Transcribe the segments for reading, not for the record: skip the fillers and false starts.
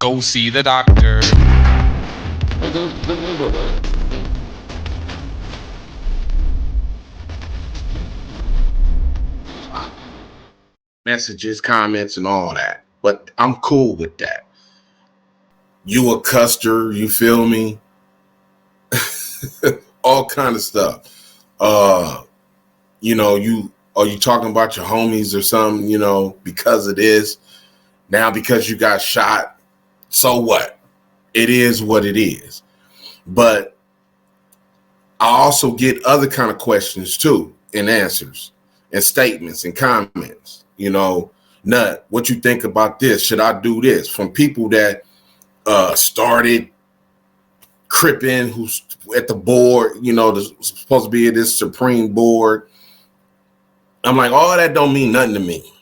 Go see the doctor. Messages, comments, and all that. But I'm cool with that. You a custer, you feel me? All kind of stuff. You are you talking about your homies or something, because of this. Now because you got shot, so what? It is what it is. But I also get other kind of questions too, and answers and statements and comments. Nut, what you think about this? Should I do this? From people that started Crippin, who's at the board, there's supposed to be at this Supreme Board. I'm like, all that don't mean nothing to me.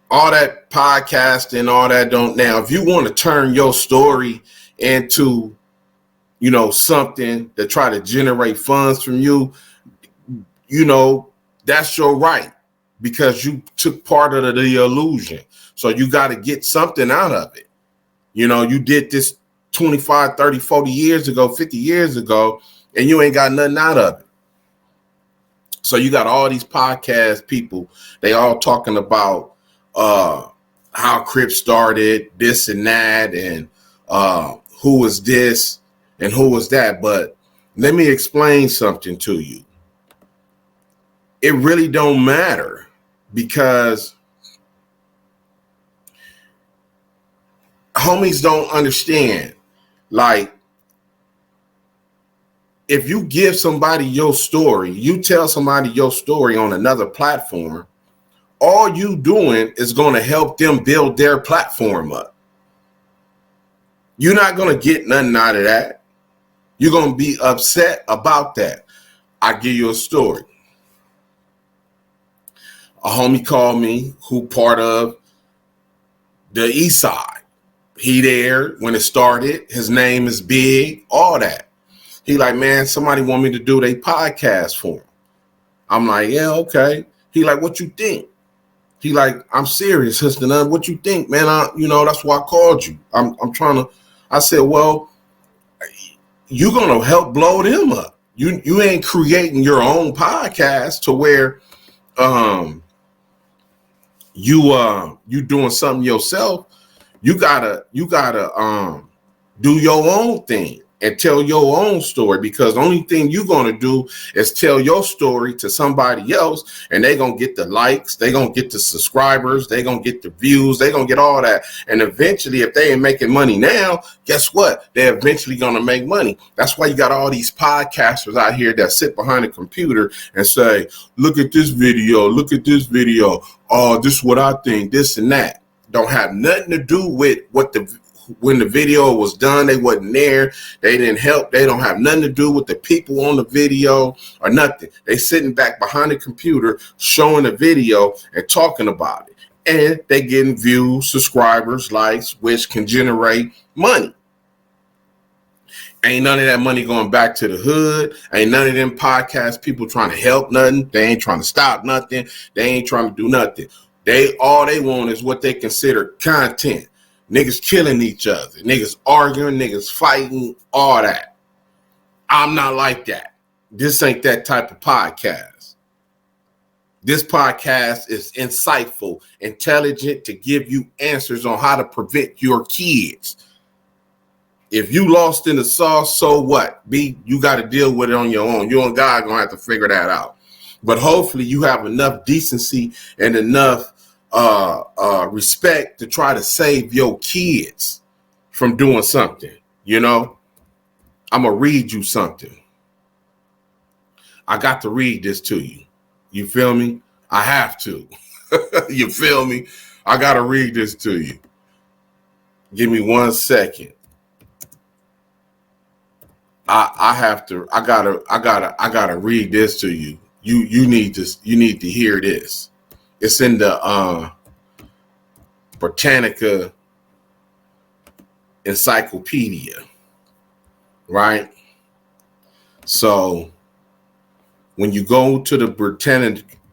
All that podcasting, all that don't. Now, if you want to turn your story into, something that try to generate funds from you, that's your right, because you took part of the illusion. So you got to get something out of it. You did this 25, 30, 40 years ago, 50 years ago, and you ain't got nothing out of it. So you got all these podcast people, they all talking about how Crips started, this and that, and who was this and who was that. But let me explain something to you. It really don't matter, because homies don't understand. Like, if you give somebody your story, you tell somebody your story on another platform, all you doing is going to help them build their platform up. You're not going to get nothing out of that. You're going to be upset about that. I give you a story. A homie called me who part of the East Side. He there when it started. His name is Big, all that. He like, man, somebody want me to do their podcast for him. I'm like, yeah, okay. He like, what you think? He like, I'm serious, sister. What you think, man? That's why I called you. I'm trying to. I said, well, you're gonna help blow them up. You ain't creating your own podcast to where you doing something yourself. You gotta do your own thing and tell your own story, because the only thing you're going to do is tell your story to somebody else, and they're going to get the likes, they're going to get the subscribers, they're going to get the views, they're going to get all that. And eventually, if they ain't making money now, guess what? They're eventually going to make money. That's why you got all these podcasters out here that sit behind a computer and say, look at this video, oh, this is what I think, this and that. Don't have nothing to do with when the video was done. They wasn't there. They didn't help. They don't have nothing to do with the people on the video or nothing. They sitting back behind the computer showing the video and talking about it. And they getting views, subscribers, likes, which can generate money. Ain't none of that money going back to the hood. Ain't none of them podcast people trying to help nothing. They ain't trying to stop nothing. They ain't trying to do nothing. All they want is what they consider content. Niggas killing each other, niggas arguing, niggas fighting, all that. I'm not like that. This ain't that type of podcast. This podcast is insightful, intelligent, to give you answers on how to prevent your kids. If you lost in the sauce, so what? You got to deal with it on your own. You and God going to have to figure that out. But hopefully you have enough decency and enough respect to try to save your kids from doing something. I'm going to read you something. I got to read this to you. You feel me? I have to. You feel me? I got to read this to you. Give me 1 second. I gotta read this to you. You need to hear this. It's in the Britannica Encyclopedia, right? So when you go to the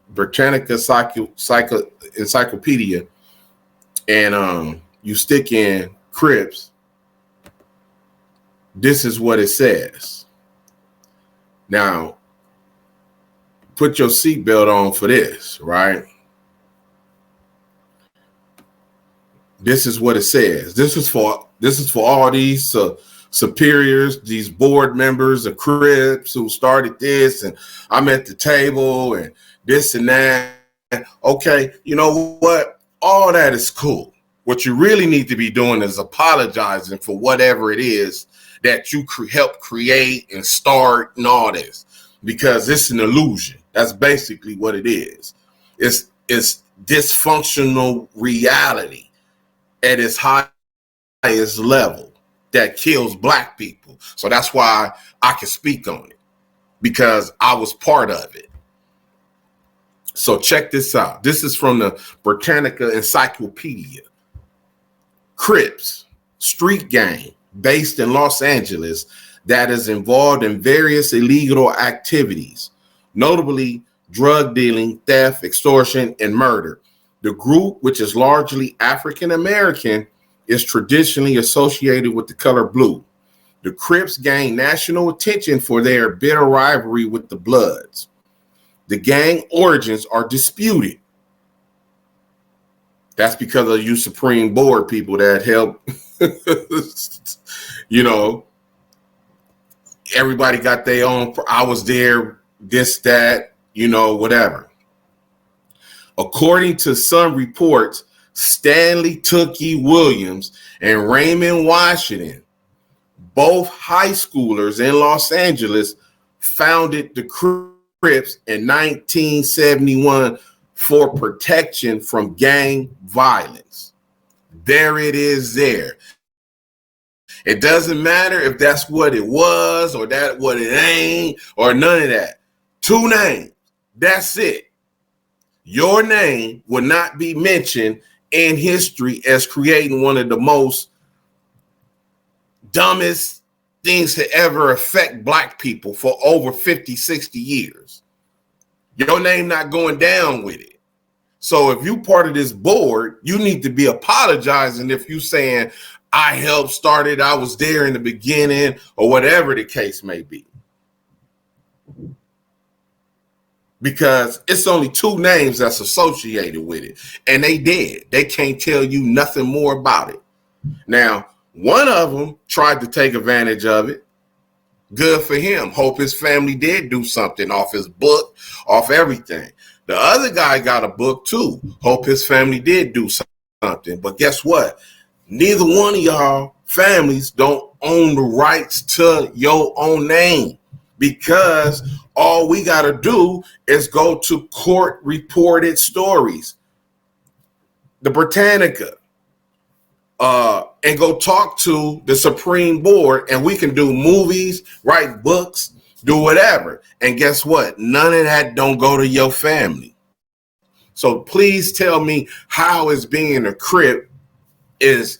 Britannica Encyclopedia and you stick in Crips, this is what it says. Now, put your seatbelt on for this, right? This is what it says. This is for all these superiors, these board members of Crips who started this, and I'm at the table and this and that. Okay, you know what? All that is cool. What you really need to be doing is apologizing for whatever it is that you helped create and start and all this, because it's an illusion. That's basically what it is. It's dysfunctional reality at its highest level that kills Black people. So that's why I can speak on it, because I was part of it. So check this out. This is from the Britannica Encyclopedia. Crips, street gang based in Los Angeles that is involved in various illegal activities, notably drug dealing, theft, extortion, and murder. The group, which is largely African American, is traditionally associated with the color blue. The Crips gained national attention for their bitter rivalry with the Bloods. The gang origins are disputed. That's because of you Supreme Board people that help. You know, everybody got their own. I was there, this, that, you know, whatever. According to some reports, Stanley Tookie Williams and Raymond Washington, both high schoolers in Los Angeles, founded the Crips in 1971 for protection from gang violence. There it is there. It doesn't matter if that's what it was or that what it ain't or none of that. Two names. That's it. Your name will not be mentioned in history as creating one of the most dumbest things to ever affect Black people for over 50, 60 years. Your name not going down with it. So if you part of this board, you need to be apologizing if you saying, I helped start it, I was there in the beginning, or whatever the case may be. Because it's only two names that's associated with it. And they did. They can't tell you nothing more about it. Now, one of them tried to take advantage of it. Good for him. Hope his family did do something off his book, off everything. The other guy got a book too. Hope his family did do something. But guess what? Neither one of y'all families don't own the rights to your own name, because all we got to do is go to court reported stories, the Britannica, and go talk to the Supreme Board, and we can do movies, write books, do whatever. And guess what? None of that don't go to your family. So please tell me how is being a Crip is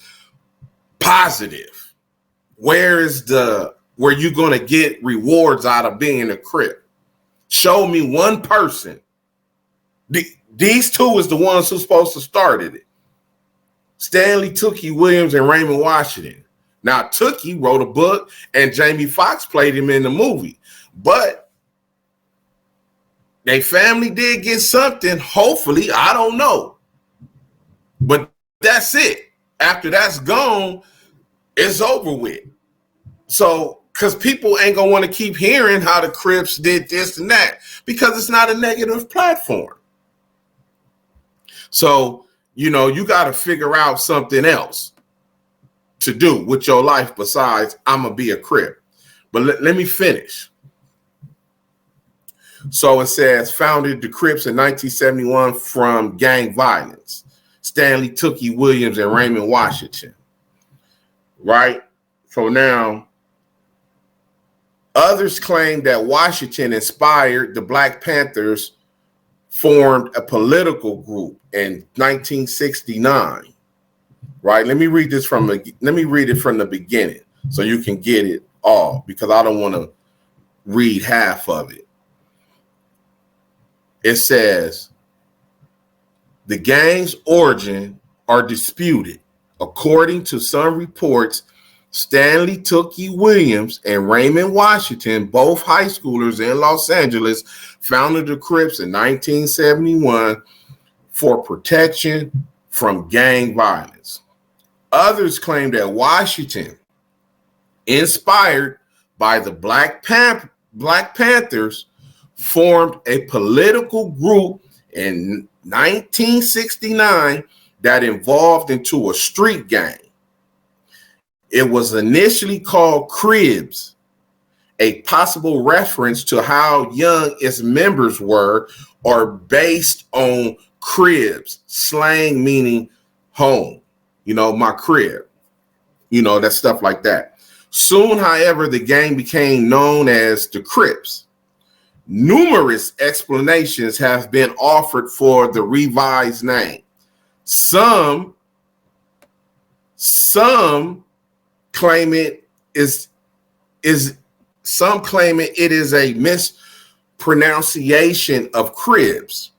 positive. Where you going to get rewards out of being a Crip? Show me one person. These two is the ones who's supposed to started it. Stanley Tookie Williams and Raymond Washington. Now, Tookie wrote a book and Jamie Foxx played him in the movie. But their family did get something, hopefully. I don't know. But that's it. After that's gone, it's over with. So, because people ain't going to want to keep hearing how the Crips did this and that, because it's not a negative platform. So, you know, you got to figure out something else to do with your life besides I'm going to be a Crip. But let me finish. So it says, founded the Crips in 1971 from gang violence. Stanley Tookie Williams and Raymond Washington. Right? So now, others claim that Washington inspired the Black Panthers, formed a political group in 1969. Right? Let me read it from the beginning so you can get it all, because I don't want to read half of it. It says, the gang's origin are disputed. According to some reports, Stanley Tookie Williams and Raymond Washington, both high schoolers in Los Angeles, founded the Crips in 1971 for protection from gang violence. Others claim that Washington, inspired by the Black Panthers, formed a political group in 1969 that evolved into a street gang. It was initially called Cribs, a possible reference to how young its members were, or based on cribs, slang meaning home, my crib, that stuff like that. Soon, however, the gang became known as the Crips. Numerous explanations have been offered for the revised name. Some claim it is a mispronunciation of Cribs,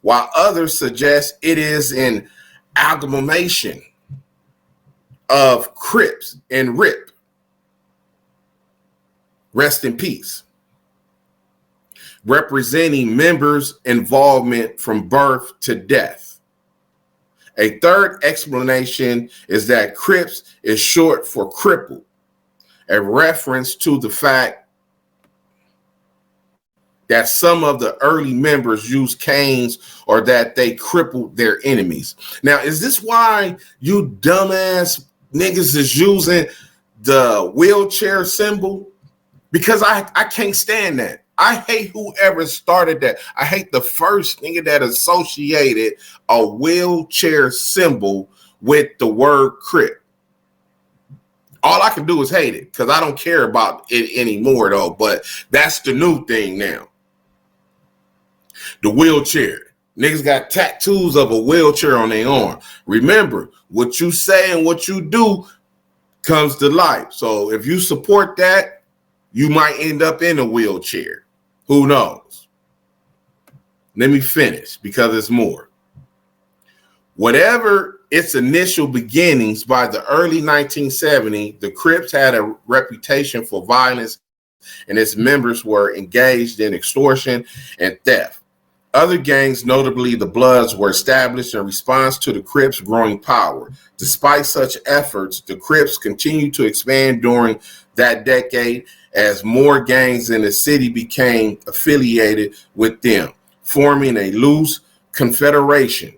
while others suggest it is an amalgamation of Crips and Rip. Rest in peace. Representing members' involvement from birth to death. A third explanation is that Crips is short for crippled, a reference to the fact that some of the early members used canes or that they crippled their enemies. Now, is this why you dumbass niggas is using the wheelchair symbol? Because I can't stand that. I hate whoever started that. I hate the first nigga that associated a wheelchair symbol with the word Crip. All I can do is hate it because I don't care about it anymore, though. But that's the new thing now. The wheelchair. Niggas got tattoos of a wheelchair on their arm. Remember, what you say and what you do comes to life. So if you support that, you might end up in a wheelchair. Who knows? Let me finish because it's more. Whatever its initial beginnings, by the early 1970s, the Crips had a reputation for violence and its members were engaged in extortion and theft. Other gangs, notably the Bloods, were established in response to the Crips' growing power. Despite such efforts, the Crips continued to expand during that decade as more gangs in the city became affiliated with them, forming a loose confederation.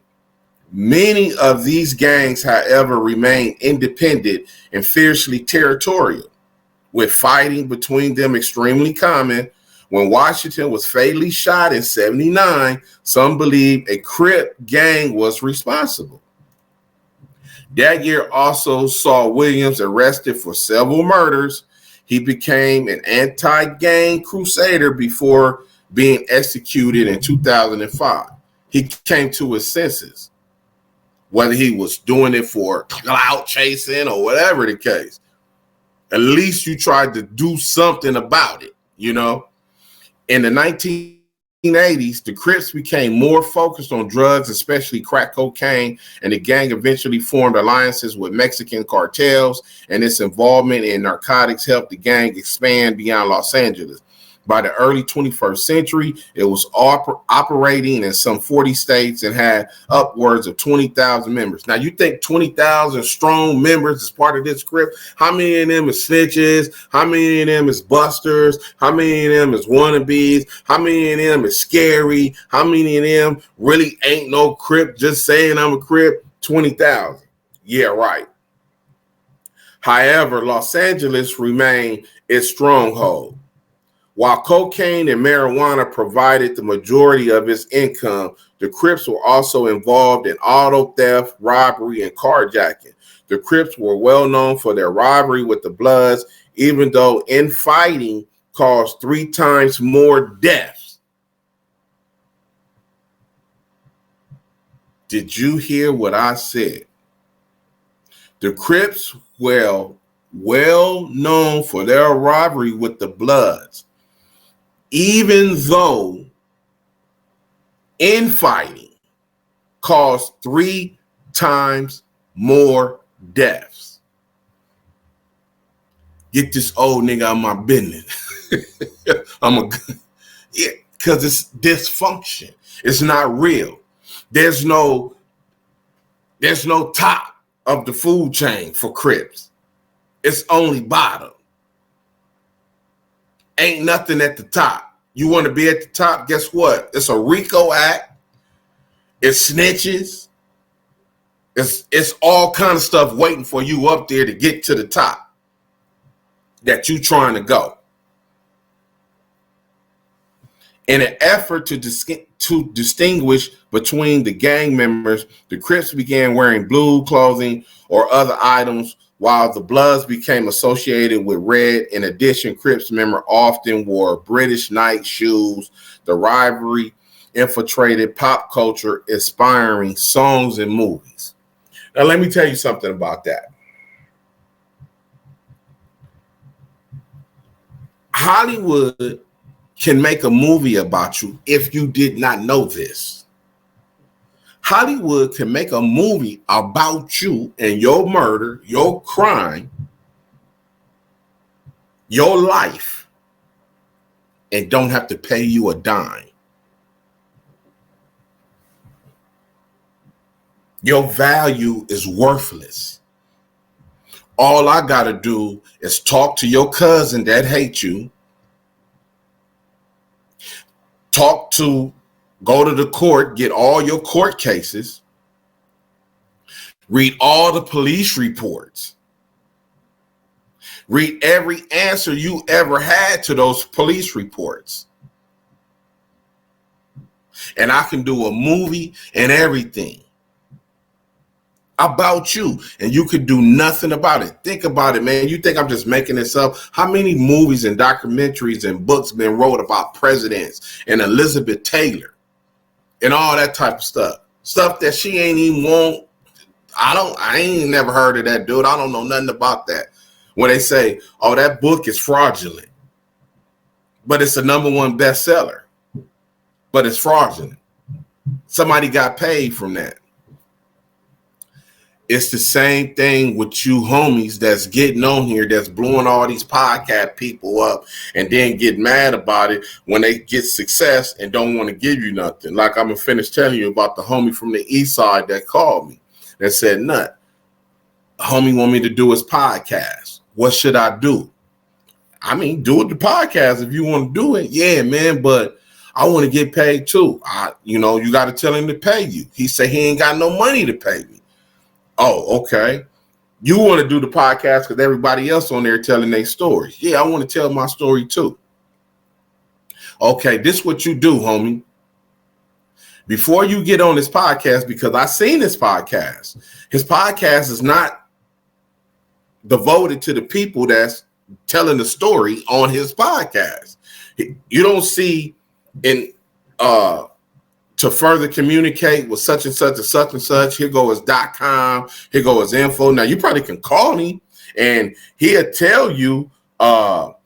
Many of these gangs, however, remained independent and fiercely territorial, with fighting between them extremely common. When Washington was fatally shot in 1979, some believe a Crip gang was responsible. That year also saw Williams arrested for several murders. He became an anti-gang crusader before being executed in 2005. He came to his senses, whether he was doing it for clout chasing or whatever the case. At least you tried to do something about it, In the 1980s, the Crips became more focused on drugs, especially crack cocaine, and the gang eventually formed alliances with Mexican cartels, and its involvement in narcotics helped the gang expand beyond Los Angeles. By the early 21st century, it was operating in some 40 states and had upwards of 20,000 members. Now, you think 20,000 strong members is part of this Crip? How many of them is snitches? How many of them is busters? How many of them is wannabes? How many of them is scary? How many of them really ain't no Crip, just saying I'm a Crip? 20,000. Yeah, right. However, Los Angeles remained its stronghold. While cocaine and marijuana provided the majority of its income, the Crips were also involved in auto theft, robbery, and carjacking. The Crips were well known for their rivalry with the Bloods, even though infighting caused 3 times more deaths. Did you hear what I said? The Crips were well known for their rivalry with the Bloods, even though infighting caused 3 times more deaths. Get this old nigga out of my business. Because it's dysfunction. It's not real. There's no top of the food chain for Crips. It's only bottom. Ain't nothing at the top. You want to be at the top? Guess what? It's a RICO act. It's snitches. It's all kind of stuff waiting for you up there to get to the top that you trying to go. In an effort to distinguish between the gang members, the Crips began wearing blue clothing or other items, while the Bloods became associated with red. In addition, Crips members often wore British Knight shoes. The rivalry infiltrated pop culture, inspiring songs and movies. Now, let me tell you something about that. Hollywood can make a movie about you if you did not know this. Hollywood can make a movie about you and your murder, your crime, your life, and don't have to pay you a dime. Your value is worthless. All I got to do is talk to your cousin that hates you, go to the court, get all your court cases, read all the police reports, read every answer you ever had to those police reports. And I can do a movie and everything about you, and you could do nothing about it. Think about it, man. You think I'm just making this up? How many movies and documentaries and books been wrote about presidents and Elizabeth Taylor and all that type of stuff that she ain't even want? I ain't never heard of that dude. I don't know nothing about that. When they say, oh, that book is fraudulent, but it's a #1 bestseller, but it's fraudulent. Somebody got paid from that. It's the same thing with you homies that's getting on here, that's blowing all these podcast people up and then get mad about it when they get success and don't want to give you nothing. Like I'm going to finish telling you about the homie from the east side that called me that said, Nut, homie want me to do his podcast. What should I do? I mean, do it the podcast if you want to do it. Yeah, man, but I want to get paid too. You got to tell him to pay you. He said he ain't got no money to pay me. Oh, okay. You want to do the podcast because everybody else on there telling their stories. Yeah, I want to tell my story too. Okay, this is what you do, homie. Before you get on this podcast, because I seen this podcast. His podcast is not devoted to the people that's telling the story on his podcast. You don't see to further communicate with such and such and such and such. Here go his .com. Here go his info. Now you probably can call him and he'll tell you. Oh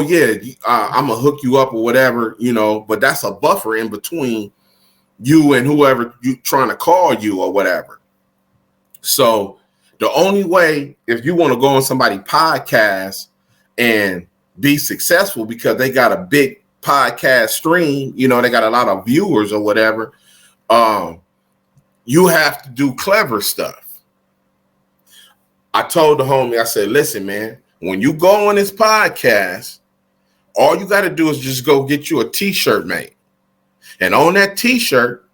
yeah, I'm gonna hook you up or whatever, But that's a buffer in between you and whoever you trying to call you or whatever. So the only way, if you want to go on somebody's podcast and be successful because they got a big podcast stream, they got a lot of viewers or whatever, you have to do clever stuff. I told the homie, I said, listen, man, when you go on this podcast, all you got to do is just go get you a t-shirt made. And on that t-shirt,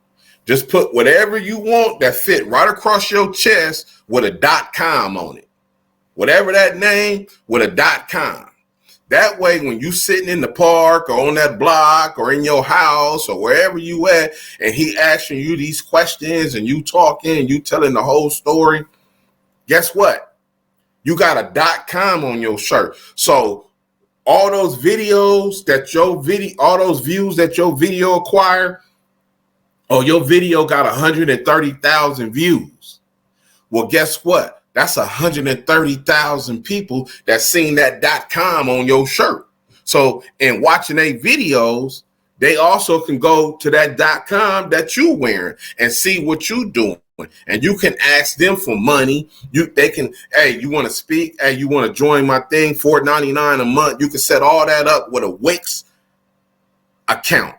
just put whatever you want that fit right across your chest with a .com on it. Whatever that name with a .com. That way, when you sitting in the park or on that block or in your house or wherever you at, and he asking you these questions and you talking and you telling the whole story, guess what? You got a .com on your shirt. So all those videos that all those views that your video acquire, your video got 130,000 views. Well, guess what? That's 130,000 people that seen that .com on your shirt. So in watching their videos, they also can go to that .com that you wearing and see what you doing. And you can ask them for money. They can, hey, you want to speak? Hey, you want to join my thing? $4.99 a month. You can set all that up with a Wix account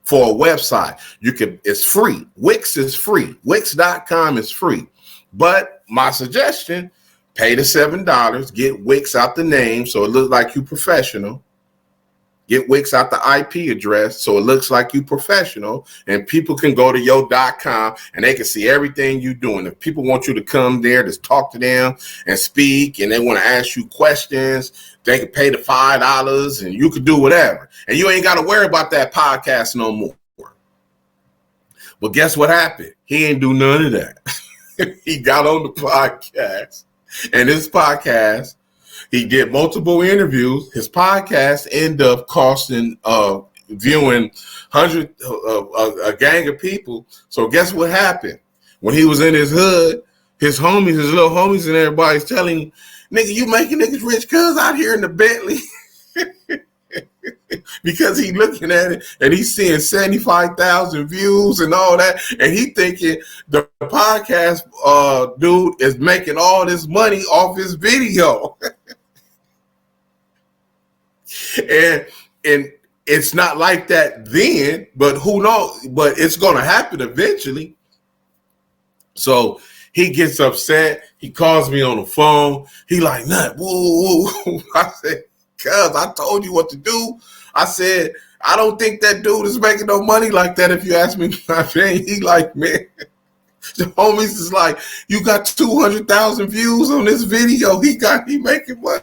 for a website. It's free. Wix is free. Wix.com is free. But my suggestion, pay the $7, get Wix out the name so it looks like you professional. Get Wix out the IP address so it looks like you professional, and people can go to your .com and they can see everything you're doing. If people want you to come there to talk to them and speak, and they want to ask you questions, they can pay the $5 and you can do whatever. And you ain't got to worry about that podcast no more. But guess what happened? He ain't do none of that. He got on the podcast, and this podcast, he did multiple interviews. His podcast ended up costing viewing a gang of people. So guess what happened? When he was in his hood, his homies, his little homies, and everybody's telling him, "Nigga, you making niggas rich, cuz out here in the Bentley." Because he looking at it and he's seeing 75,000 views and all that, and he thinking the podcast dude is making all this money off his video. And it's not like that then, but who knows? But it's gonna happen eventually. So he gets upset. He calls me on the phone. He like, "Nut, woo, woo." I said, "Cuz I told you what to do." I said, "I don't think that dude is making no money like that. If you ask me my opinion." He like, "Man," the homies is like, "You got 200,000 views on this video. He making money."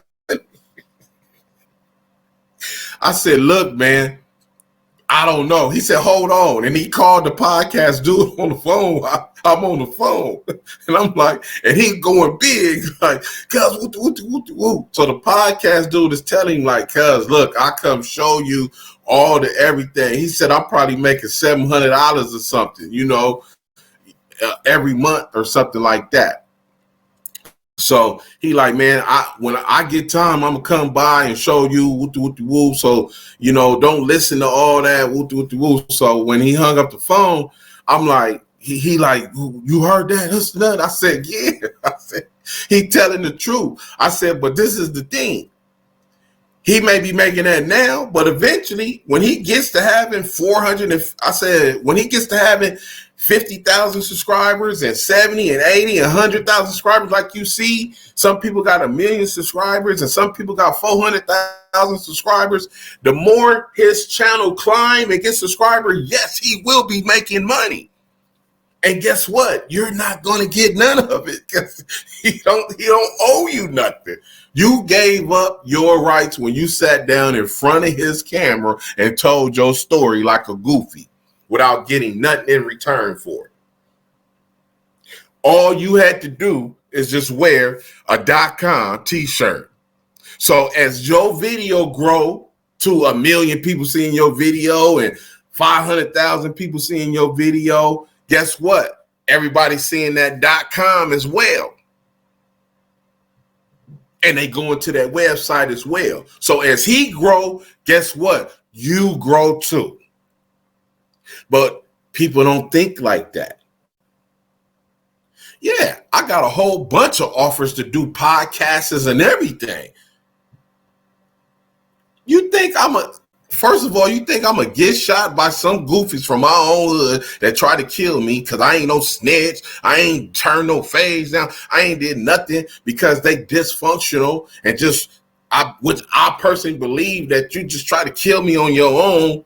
I said, "Look, man, I don't know." He said, "Hold on." And he called the podcast dude on the phone. I'm on the phone. And I'm like, and he going big, like, "Cuz, woo." So the podcast dude is telling him, like, "Cuz, look, I come show you all the everything." He said, "I'm probably making $700 or something, every month or something like that." So he like, "Man, when I get time, I'm gonna come by and show you woo. So, don't listen to all that woo. So when he hung up the phone, I'm like, he like, "You heard that? That's nut." I said, "Yeah." I said, "He telling the truth." I said, "But this is the thing. He may be making that now, but eventually, when he gets to having 50,000 subscribers and 70 and 80 and 100,000 subscribers, like you see, some people got 1 million subscribers and some people got 400,000 subscribers. The more his channel climb and get subscribers, yes, he will be making money. And guess what? You're not going to get none of it because he don't owe you nothing. You gave up your rights when you sat down in front of his camera and told your story like a goofy without getting nothing in return for it. All you had to do is just wear a .com t-shirt. So as your video grow to 1 million people seeing your video and 500,000 people seeing your video, guess what? Everybody's seeing that .com as well. And they go into that website as well. So as he grow, guess what? You grow too. But people don't think like that. Yeah, I got a whole bunch of offers to do podcasts and everything. First of all, you think I'm going to get shot by some goofies from my own hood that try to kill me because I ain't no snitch. I ain't turned no face down. I ain't did nothing because they dysfunctional and which I personally believe that you just try to kill me on your own.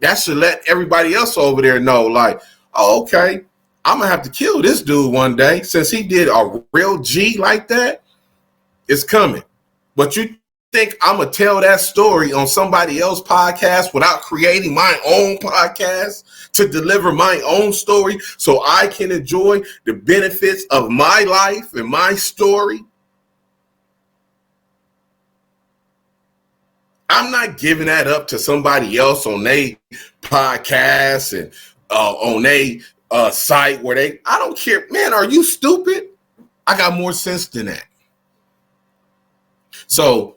That should let everybody else over there know, like, "Oh, okay, I'm going to have to kill this dude one day since he did a real G like that. It's coming." But you think I'm going to tell that story on somebody else's podcast without creating my own podcast to deliver my own story so I can enjoy the benefits of my life and my story? I'm not giving that up to somebody else on their podcast and on their site where I don't care. Man, are you stupid? I got more sense than that. So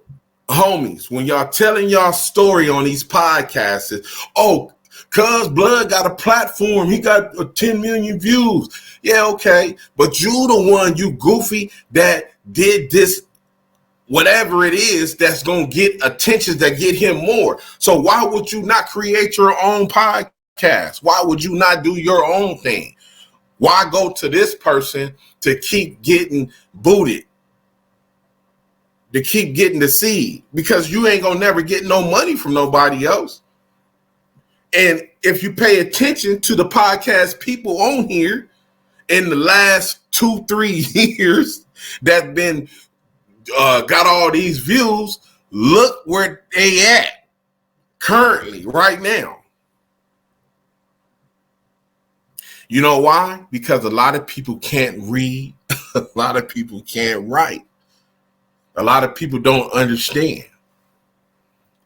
homies, when y'all telling y'all story on these podcasts, oh, cuz Blood got a platform, he got 10 million views. Yeah, okay, but you the one, you goofy, that did this, whatever it is that's gonna get attention that get him more. So why would you not create your own podcast? Why would you not do your own thing? Why go to this person to keep getting booted, to keep getting the seed? Because you ain't gonna never get no money from nobody else. And if you pay attention to the podcast people on here in the last 2-3 years that been got all these views, look where they at currently right now. You know why? Because a lot of people can't read. A lot of people can't write. A lot of people don't understand.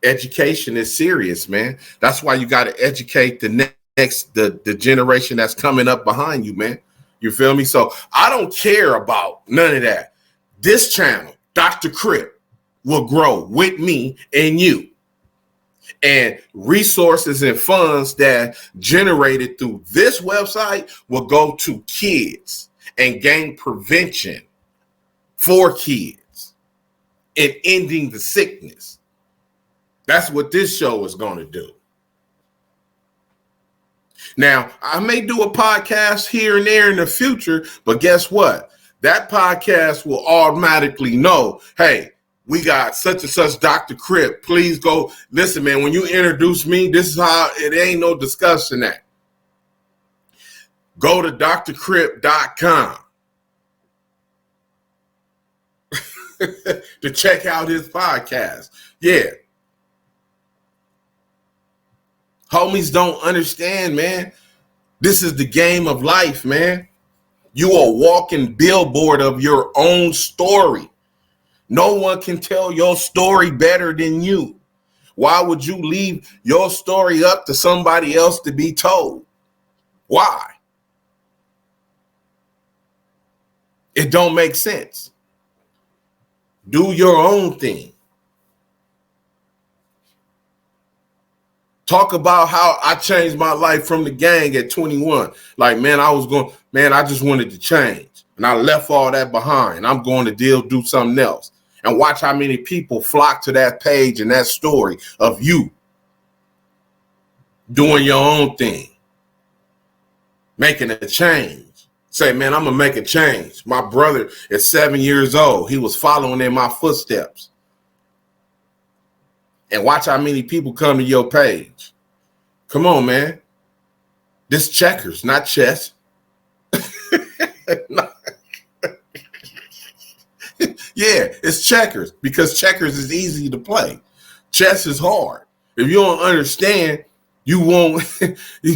Education is serious, man. That's why you got to educate the generation that's coming up behind you, man. You feel me? So I don't care about none of that. This channel, Dr. Crip, will grow with me and you. And resources and funds that generated through this website will go to kids and gang prevention for kids and ending the sickness. That's what this show is going to do. Now, I may do a podcast here and there in the future, but guess what? That podcast will automatically know, hey, we got such and such Dr. Crip. Please go listen, man. When you introduce me, this is how it ain't no discussion that. Go to drcrip.com to check out his podcast. Yeah. Homies don't understand, man. This is the game of life, man. You are a walking billboard of your own story. No one can tell your story better than you. Why would you leave your story up to somebody else to be told? Why? It don't make sense. Do your own thing. Talk about how I changed my life from the gang at 21. Like, man, I just wanted to change. And I left all that behind. I'm going to do something else. And watch how many people flock to that page and that story of you doing your own thing, making a change. Say, man, I'm going to make a change. My brother is 7 years old. He was following in my footsteps. And watch how many people come to your page. Come on, man. This checkers, not chess. Yeah, it's checkers because checkers is easy to play. Chess is hard. If you don't understand, you won't.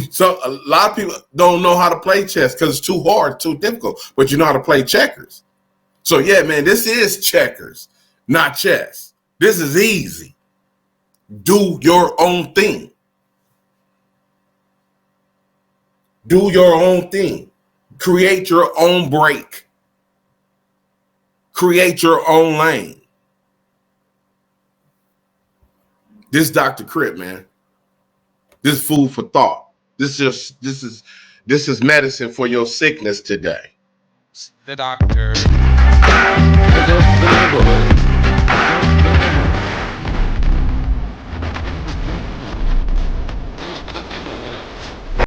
So a lot of people don't know how to play chess because it's too hard, too difficult. But you know how to play checkers. So yeah, man, this is checkers, not chess. This is easy. Do your own thing. Do your own thing. Create your own break. Create your own lane. This Dr. Crip, man. This food for thought. This is medicine for your sickness today. The doctor. The neighborhood.